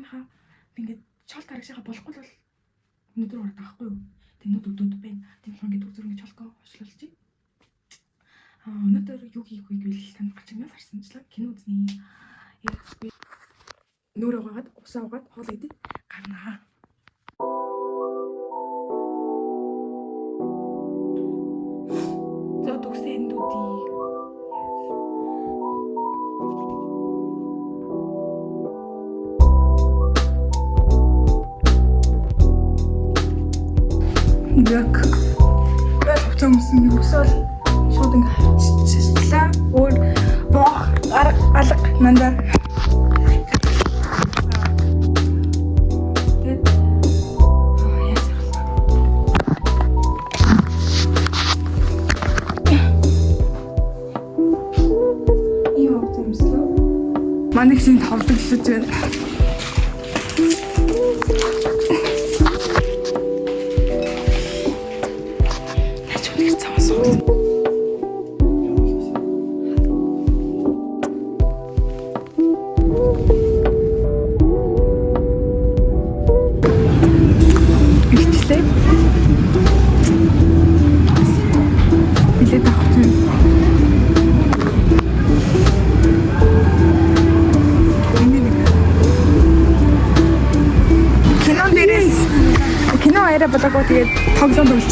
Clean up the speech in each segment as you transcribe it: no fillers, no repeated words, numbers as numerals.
хаа ингээд чол тарагшаага болохгүй бол өнөдөр ураад байхгүй юу? Тэнүүд өдөөд байна. Тийм болохоор ингээд зүрх ингээд чолко хошлуулчих. Өнөөдөр юу хийх вэ гэвэл тань гачигнаас харсанчлаа кино үзнэ. Би нүүр угаагаад усаа угаад хоол идэх гарнаа. За төгсөн эндүүдий. Яг тавцсан юмсан юусаар шууд ингээд хавчихлаа. Өөр боох алга нандаа. Манайх шинэ товлоглож байна. Батако тэгээд тоглоом болж.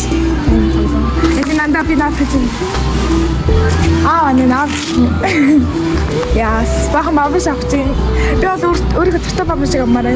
Энэ нандаа би наад гэж. Энэ наад. Яс, бахан мавш авчих. Би бол өөрийнхөө төртөө бамш шиг амаарай.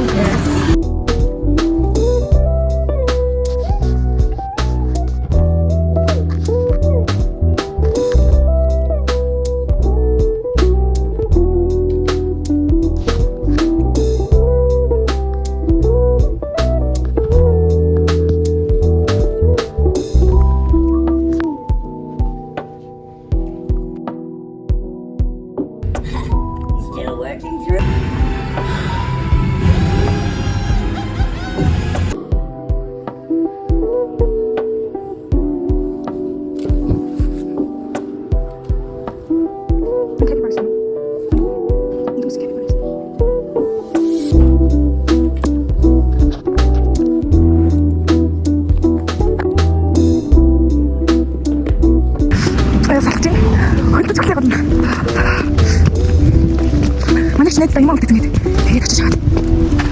Net ben mal dedim. Tek açacağım.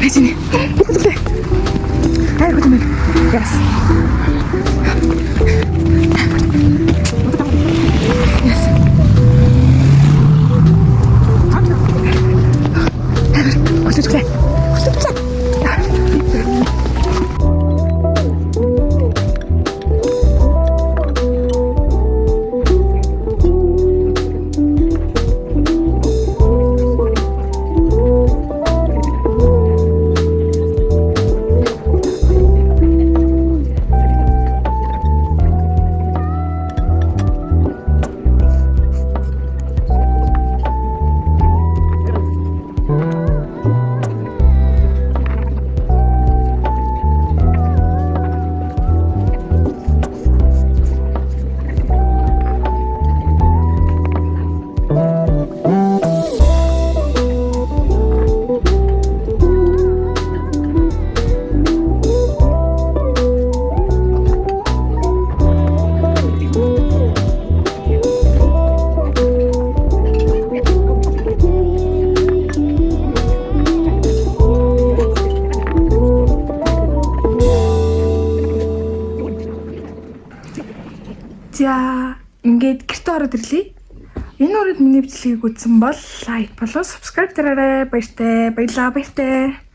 Ne seni? Okudu. Hayır okudu. Yes. Yes. Okudu. За ингээд гэртээ ороод ирлээ. Энэ ураад миний бичлэгийг үзсэн бол лайк болоо subscribe дараарай. Баяртай. Баярлалаа.